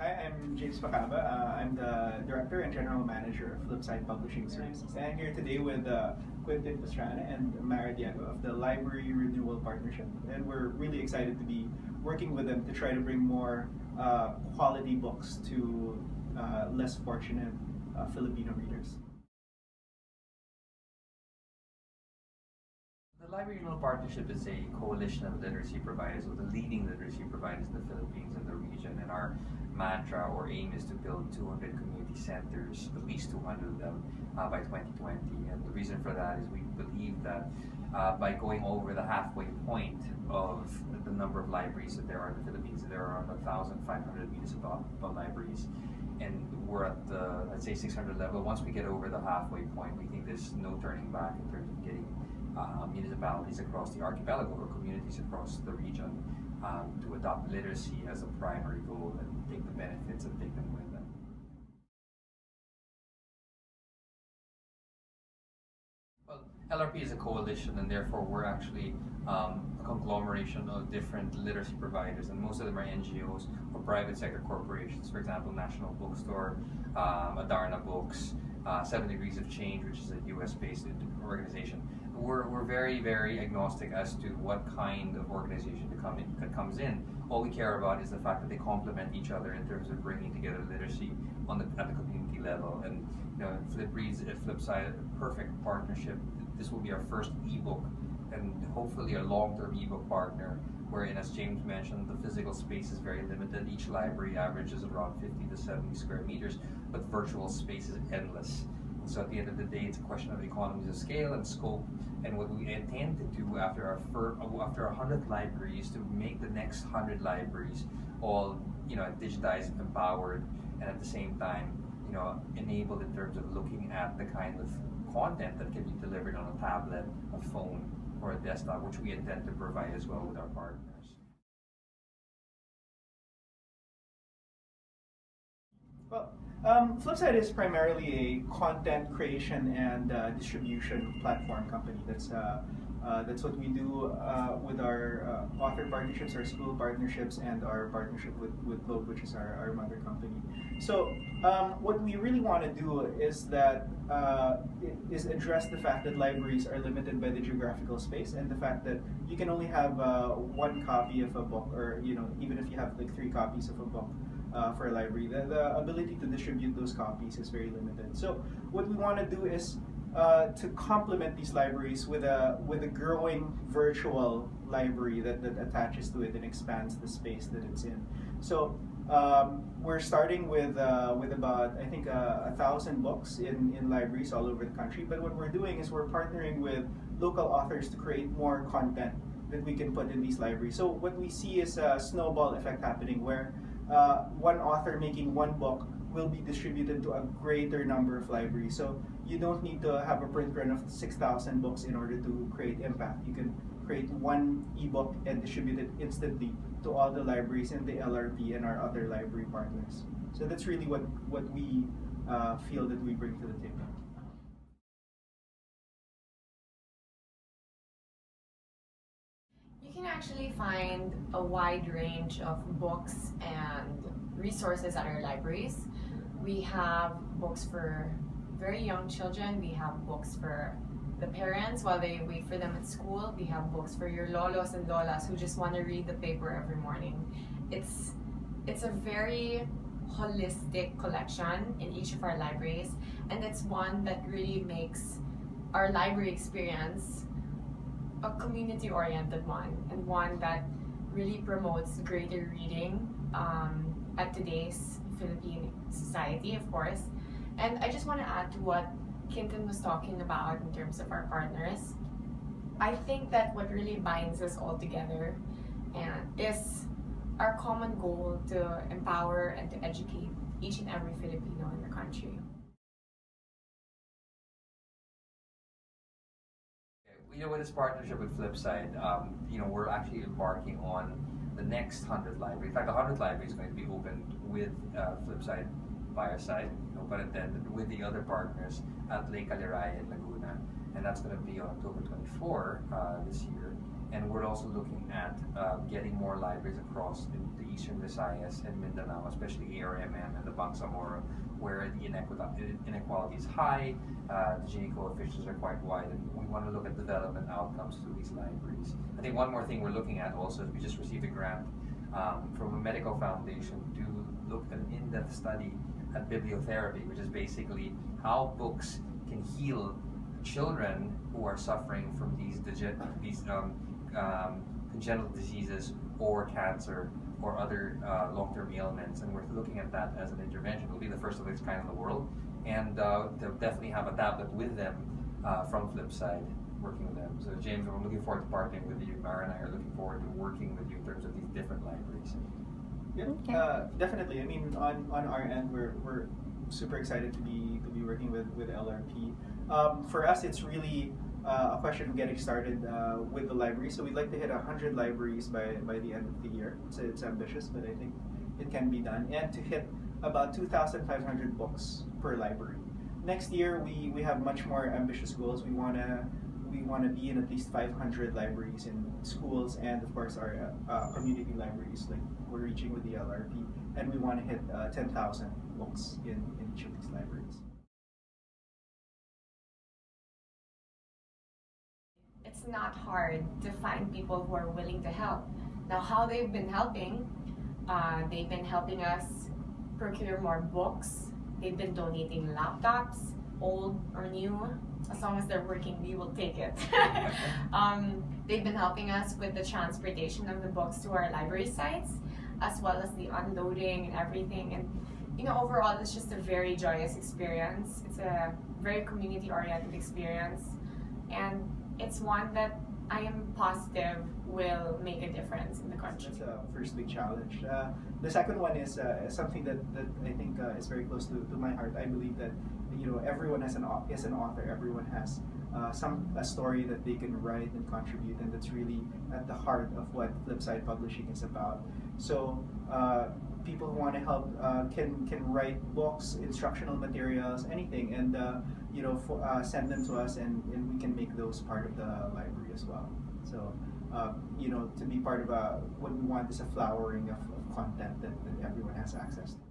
Hi, I'm James Pacaba. I'm the Director and General Manager of Flipside Publishing Services. And I'm here today with Quintin Pastrana and Mara Diego of the Library Renewal Partnership. And we're really excited to be working with them to try to bring more quality books to less fortunate Filipino readers. The Library Renewal Partnership is a coalition of literacy providers, or the leading literacy providers in the Philippines and the region. And our mantra or aim is to build 200 community centers, at least 200 of them, by 2020. And the reason for that is we believe that by going over the halfway point of the number of libraries that there are in the Philippines, there are around 1,500 municipal libraries. And we're at the, let's say, 600 level. Once we get over the halfway point, we think there's no turning back in terms of getting municipalities across the archipelago or communities across the region to adopt literacy as a primary goal and take the benefits and take them with them. Well, LRP is a coalition, and therefore we're actually a conglomeration of different literacy providers, and most of them are NGOs or private sector corporations. For example, National Bookstore, Adarna Books, 7 Degrees of Change, which is a US-based organization. We're very, very agnostic as to what kind of organization that comes in. All we care about is the fact that they complement each other in terms of bringing together literacy at the community level. And Flipside, a perfect partnership. This will be our first ebook and hopefully a long-term ebook partner, wherein, as James mentioned, the physical space is very limited. Each library averages around 50 to 70 square meters, but virtual space is endless. So at the end of the day, it's a question of economies of scale and scope. And what we intend to do after our 100th library is to make the next 100 libraries all digitized, empowered, and at the same time enabled in terms of looking at the kind of content that can be delivered on a tablet, a phone, or a desktop, which we intend to provide as well with our partners. Well, Flipside is primarily a content creation and distribution platform company. That's what we do with our author partnerships, our school partnerships, and our partnership with Globe, which is our mother company. So what we really want to do is address the fact that libraries are limited by the geographical space, and the fact that you can only have one copy of a book, or even if you have like 3 copies of a book. For a library, the ability to distribute those copies is very limited. So what we want to do is to complement these libraries with a growing virtual library that attaches to it and expands the space that it's in. So we're starting with about, I think, 1,000 books in libraries all over the country. But what we're doing is we're partnering with local authors to create more content that we can put in these libraries. So what we see is a snowball effect happening, where one author making one book will be distributed to a greater number of libraries. So you don't need to have a print run of 6,000 books in order to create impact. You can create one ebook and distribute it instantly to all the libraries in the LRP and our other library partners. So that's really what we feel that we bring to the table. You can actually find a wide range of books and resources at our libraries. We have books for very young children. We have books for the parents while they wait for them at school. We have books for your lolos and lolas who just want to read the paper every morning. It's a very holistic collection in each of our libraries, and it's one that really makes our library experience a community-oriented one, and one that really promotes greater reading at today's Philippine society, of course. And I just want to add to what Quintin was talking about in terms of our partners. I think that what really binds us all together is our common goal to empower and to educate each and every Filipino in the country. With this partnership with Flipside, we're actually embarking on the next 100 libraries. In fact, the 100th library is going to be opened with Flipside by our side, but then with the other partners at Lake Aliray in Laguna, and that's going to be on October 24 this year. And we're also looking at getting more libraries across in the Eastern Visayas and Mindanao, especially ARMM and the Bangsamoro, where the inequality is high, the Gini coefficients are quite wide, and we want to look at development outcomes through these libraries. I think one more thing we're looking at also is we just received a grant from a medical foundation to look at an in-depth study at bibliotherapy, which is basically how books can heal children who are suffering from these congenital diseases or cancer or other long-term ailments, and we're looking at that as an intervention. It'll be the first of its kind in the world, and they'll definitely have a tablet with them from Flipside, working with them. So James, I'm looking forward to partnering with you. Mara and I are looking forward to working with you in terms of these different libraries. Yeah, definitely. I mean, on our end, we're super excited to be working with LRP. For us, it's really a question of getting started with the library. So we'd like to hit 100 libraries by the end of the year. So it's ambitious, but I think it can be done. And to hit about 2,500 books per library. Next year, we have much more ambitious goals. We want to be in at least 500 libraries in schools, and of course our community libraries, like we're reaching with the LRP, and we want to hit 10,000 books in each of these libraries. It's not hard to find people who are willing to help. Now, how they've been helping us procure more books. They've been donating laptops, old or new. As long as they're working, we will take it. They've been helping us with the transportation of the books to our library sites, as well as the unloading and everything. And overall, it's just a very joyous experience. It's a very community-oriented experience, and it's one that I am positive will make a difference in the country. That's a first big challenge. The second one is something that I think is very close to my heart. I believe that everyone is an author. Everyone has a story that they can write and contribute, and that's really at the heart of what Flipside Publishing is about. So people who want to help can write books, instructional materials, anything, and send them to us, and we can make those part of the library as well. So to be part of what we want is a flowering of content that everyone has access to.